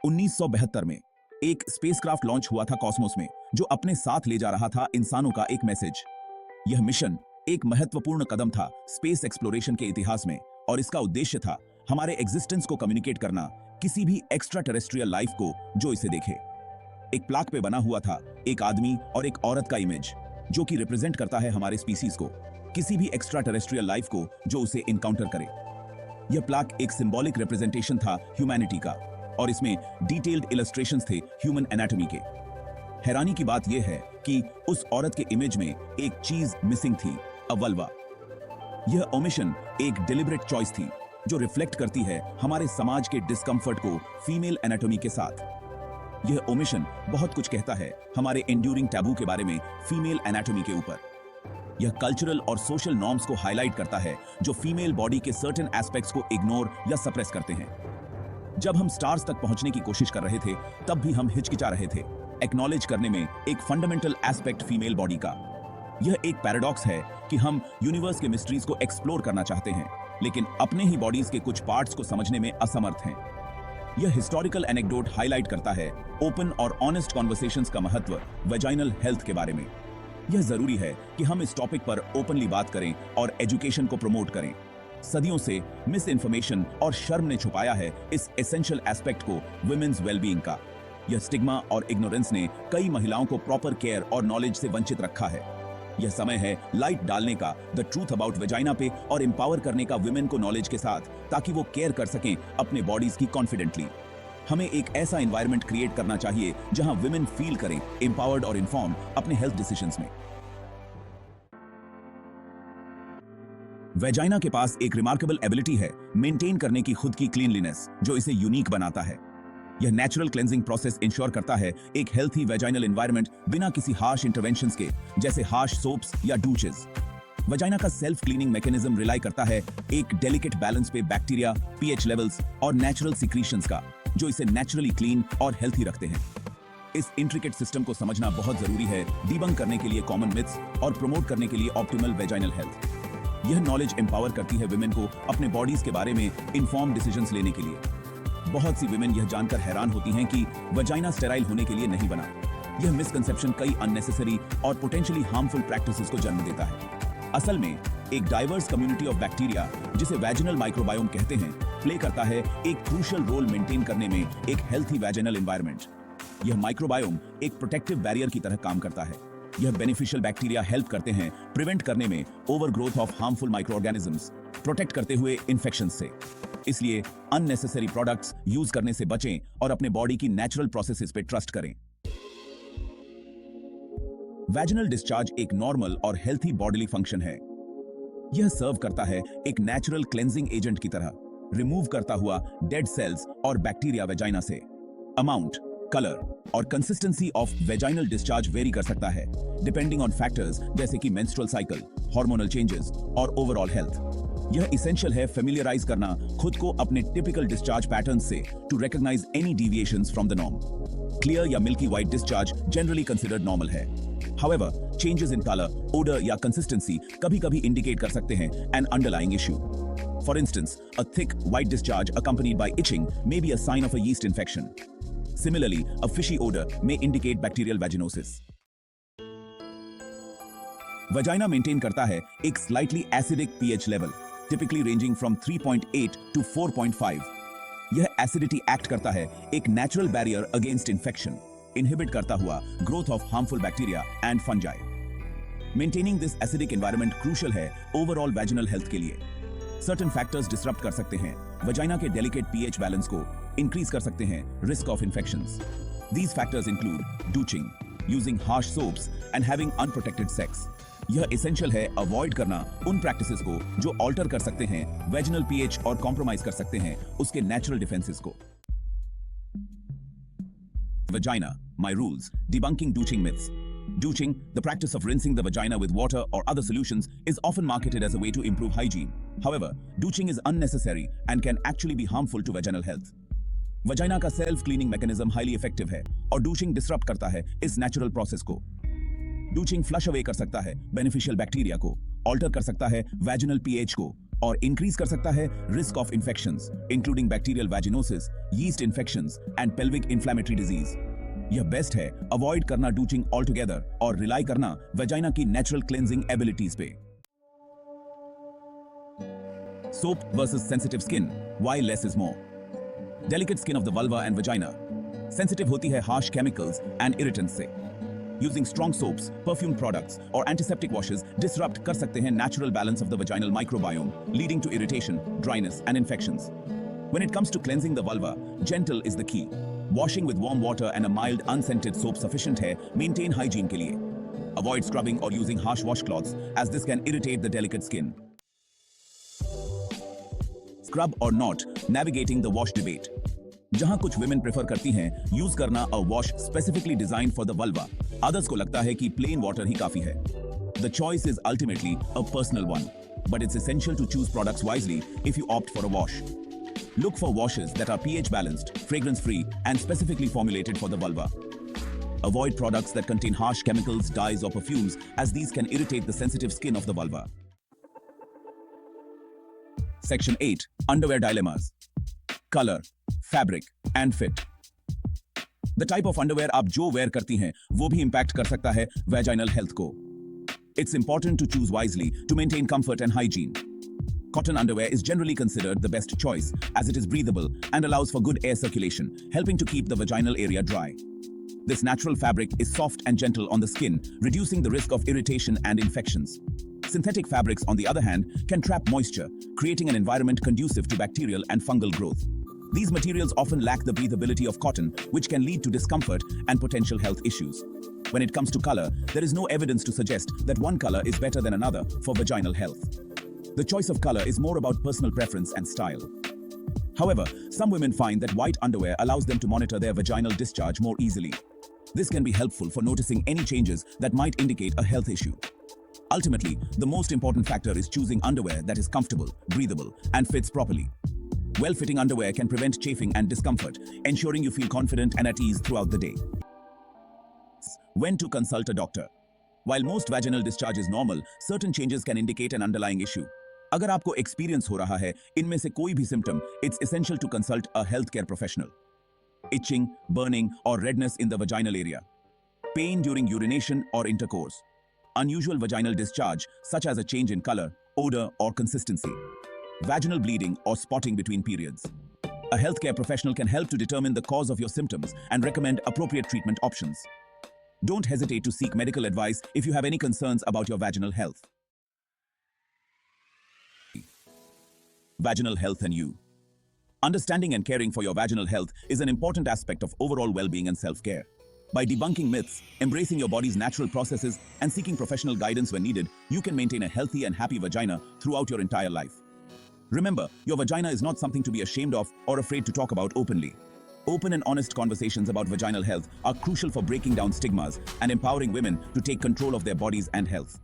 1972 में एक spacecraft launch हुआ था कॉस्मोस में, जो अपने साथ ले जा रहा था इंसानों का एक मैसेज। यह मिशन एक महत्वपूर्ण कदम था स्पेस एक्सप्लोरेशन के इतिहास में, और इसका उद्देश्य था हमारे एग्जिस्टेंस को कम्युनिकेट करना किसी भी एक्स्ट्रा टेरेस्ट्रियल लाइफ को जो इसे देखे। एक प्लाक पे बना हुआ था एक आदमी और एक औरत का इमेज, जो कि रिप्रेजेंट करता है हमारे स्पीसीज को, किसी भी एक्स्ट्रा टेरेस्ट्रियल लाइफ को जो उसे इनकाउंटर करे। यह प्लाक एक सिंबॉलिक रिप्रेजेंटेशन था ह्यूमैनिटी का, और इसमें डिटेल्ड इलस्ट्रेशंस थे ह्यूमन एनाटॉमी के। हैरानी की बात यह है कि उस औरत के इमेज में एक चीज मिसिंग थी, अ वल्वा। यह ओमिशन एक डिलिबरेट चॉइस थी, जो रिफ्लेक्ट करती है हमारे समाज के डिस्कंफर्ट को फीमेल एनाटॉमी के साथ। यह ओमिशन बहुत कुछ कहता है हमारे एंड्यूरिंग टैबू के बारे में फीमेल एनाटॉमी के ऊपर। यह कल्चरल और सोशल नॉर्म्स को हाईलाइट करता है, जो फीमेल बॉडी के सर्टेन एस्पेक्ट्स को इग्नोर या सप्रेस करते हैं। जब हम स्टार्स तक पहुंचने की कोशिश कर रहे थे, तब भी हम हिचकिचा रहे थे एक्नॉलेज करने में एक फंडामेंटल एस्पेक्ट फीमेल बॉडी का। यह एक पैराडॉक्स है कि हम यूनिवर्स के मिस्ट्रीज को एक्सप्लोर करना चाहते हैं, लेकिन अपने ही बॉडीज के कुछ पार्ट्स को समझने में असमर्थ हैं। यह हिस्टोरिकल एनेक्डोट हाईलाइट करता है ओपन और ऑनेस्ट कॉन्वर्सेशंस का महत्व वेजाइनल हेल्थ के बारे में। यह जरूरी है कि हम इस टॉपिक पर ओपनली बात करें और एजुकेशन को प्रमोट करें। सदियों से मिस इन्फॉर्मेशन और शर्म ने छुपाया है इस एसेंशियल एस्पेक्ट को वुमेन्स वेलबीइंग का। यह स्टिग्मा और इग्नोरेंस ने कई महिलाओं को प्रॉपर केयर और नॉलेज से वंचित रखा है। यह समय है लाइट डालने का द ट्रूथ अबाउट वेजाइना पे, और एम्पावर करने का वुमेन को नॉलेज के साथ, ताकि वो केयर कर सकें अपने बॉडीज की कॉन्फिडेंटली। हमें एक ऐसा एनवायरनमेंट क्रिएट करना चाहिए जहां वुमेन फील करें एम्पावर्ड और इन्फॉर्म अपने हेल्थ डिसीजंस में। वेजाइना के पास एक रिमार्केबल एबिलिटी है मेंटेन करने की खुद की क्लीनलीनेस, जो इसे यूनिक बनाता है। यह नेचुरल क्लेंजिंग प्रोसेस इंश्योर करता है एक हेल्थी वेजाइनल एनवायरनमेंट बिना किसी हार्श इंटरवेंशंस के, जैसे हार्श सोप्स या डूचेस। वेजाइना का सेल्फ क्लीनिंग मैकेनिज्म रिलाई करता है एक डेलिकेट बैलेंस पे बैक्टीरिया, पीएच लेवल्स और नेचुरल सिक्रीशंस का, जो इसे नेचुरली क्लीन और हेल्थी रखते हैं। इस इंट्रिकेट सिस्टम को समझना बहुत जरूरी है डिबंक करने के लिए कॉमन मिथ्स और प्रमोट करने के लिए ऑप्टिमल वेजाइनल हेल्थ। यह नॉलेज एम्पावर करती है वुमेन को अपने बॉडीज के बारे में इन्फॉर्म डिसीजंस लेने के लिए। बहुत सी वुमेन यह जानकर हैरान होती हैं कि वजाइना स्टेराइल होने के लिए नहीं बना। यह मिसकंसेप्शन कई अननेसेसरी और पोटेंशियली हार्मफुल प्रैक्टिसेस को जन्म देता है। असल में एक डाइवर्स कम्युनिटी ऑफ बैक्टीरिया, जिसे वैजिनल माइक्रोबायोम कहते हैं, प्ले करता है एक क्रूशियल रोल मेंटेन करने में एक हेल्थी वैजिनल एनवायरनमेंट। यह माइक्रोबायोम एक प्रोटेक्टिव बैरियर की तरह काम करता है। यह बेनिफिशियल बैक्टीरिया हेल्प करते हैं प्रिवेंट करने में overgrowth of harmful micro organisms, protect करते हुए इन्फेक्शन से। इसलिए अननेसेसरी प्रोडक्ट्स यूज करने से बचें और अपने बॉडी की नेचुरल प्रोसेसेस पे ट्रस्ट करें। वैजिनल डिस्चार्ज एक नॉर्मल और हेल्थी बॉडीली फंक्शन है। यह सर्व करता है एक नेचुरल क्लेंजिंग एजेंट की तरह, रिमूव करता हुआ डेड सेल्स और बैक्टीरिया वेजाइना से। अमाउंट, कलर और consistency of vaginal discharge vary कर सकता है डिपेंडिंग ऑन फैक्टर्स जैसे कि मेंस्ट्रुअल साइकिल, हार्मोनल चेंजेस और ओवरऑल हेल्थ। यह इसेंशियल है फेमिलियराइज करना खुद को अपने टिपिकल डिस्चार्ज पैटर्न से to recognise any deviations from the norm. Clear या milky white discharge generally considered normal है। However, changes in color, odor या consistency कभी-कभी indicate कर सकते हैं an underlying issue. For instance, a thick white discharge accompanied by itching may be a sign of a yeast infection. Similarly, a fishy odor may indicate bacterial vaginosis. Vagina maintain करता है एक slightly acidic pH level, typically ranging from 3.8 to 4.5. यह acidity act करता है एक natural barrier against infection, inhibit करता हुआ growth of harmful bacteria and fungi. Maintaining this acidic environment crucial है overall vaginal health के लिए। Certain factors disrupt कर सकते हैं vagina के delicate pH balance को, increase कर सकते हैं risk of infections. These factors include douching, using harsh soaps and having unprotected sex. यह essential है avoid करना उन practices को जो alter कर सकते हैं vaginal pH और compromise कर सकते हैं उसके natural defenses को। Vagina, my rules, debunking douching myths. Douching, the practice of rinsing the vagina with water or other solutions, is often marketed as a way to improve hygiene. However, douching is unnecessary and can actually be harmful to vaginal health. Vagina का self cleaning mechanism highly effective है और douching disrupt करता है इस natural process को। Douching flush away कर सकता है beneficial bacteria को, alter कर सकता है vaginal pH को और इंक्रीज कर सकता है risk of infections including bacterial vaginosis, yeast infections and pelvic inflammatory disease. यह बेस्ट है अवॉइड करना डूचिंग ऑल टुगेदर और रिलाई करना वेजाइना की नेचुरल क्लेंजिंग एबिलिटीज पे। Soap versus sensitive skin, why less is more. Delicate skin of the vulva and vagina sensitive होती है harsh chemicals and irritants से। Using strong soaps, perfume products, or antiseptic washes disrupt कर सकते हैं natural balance of the vaginal microbiome, leading to irritation, dryness, and infections. When it comes to cleansing the vulva, gentle is the key. Washing with warm water and a mild, unscented soap sufficient है maintain hygiene के लिए. Avoid scrubbing or using harsh washcloths, as this can irritate the delicate skin. Scrub or not, navigating the wash debate. जहां कुछ women prefer करती हैं use करना a wash specifically designed for the vulva, others को लगता है कि plain water ही काफी है. The choice is ultimately a personal one, but it's essential to choose products wisely if you opt for a wash. Look for washes that are pH balanced, fragrance free, and specifically formulated for the vulva. Avoid products that contain harsh chemicals, dyes, or perfumes, as these can irritate the sensitive skin of the vulva. Section 8. Underwear dilemmas. Color, fabric, and fit. The type of underwear आप जो wear करती हैं वो भी impact कर सकता है vaginal health को. It's important to choose wisely to maintain comfort and hygiene. Cotton underwear is generally considered the best choice as it is breathable and allows for good air circulation, helping to keep the vaginal area dry. This natural fabric is soft and gentle on the skin, reducing the risk of irritation and infections. Synthetic fabrics, on the other hand, can trap moisture, creating an environment conducive to bacterial and fungal growth. These materials often lack the breathability of cotton, which can lead to discomfort and potential health issues. When it comes to color, there is no evidence to suggest that one color is better than another for vaginal health. The choice of color is more about personal preference and style. However, some women find that white underwear allows them to monitor their vaginal discharge more easily. This can be helpful for noticing any changes that might indicate a health issue. Ultimately, the most important factor is choosing underwear that is comfortable, breathable, and fits properly. Well-fitting underwear can prevent chafing and discomfort, ensuring you feel confident and at ease throughout the day. When to consult a doctor? While most vaginal discharge is normal, certain changes can indicate an underlying issue. अगर आपको experience हो रहा है इनमें से कोई भी symptom, it's essential to consult a healthcare professional. Itching, burning, or redness in the vaginal area. Pain during urination or intercourse. Unusual vaginal discharge, such as a change in color, odor, or consistency. Vaginal bleeding or spotting between periods. A healthcare professional can help to determine the cause of your symptoms and recommend appropriate treatment options. Don't hesitate to seek medical advice if you have any concerns about your vaginal health. Vaginal health and you. Understanding and caring for your vaginal health is an important aspect of overall well-being and self-care. By debunking myths, embracing your body's natural processes, and seeking professional guidance when needed, you can maintain a healthy and happy vagina throughout your entire life. Remember, your vagina is not something to be ashamed of or afraid to talk about openly. Open and honest conversations about vaginal health are crucial for breaking down stigmas and empowering women to take control of their bodies and health.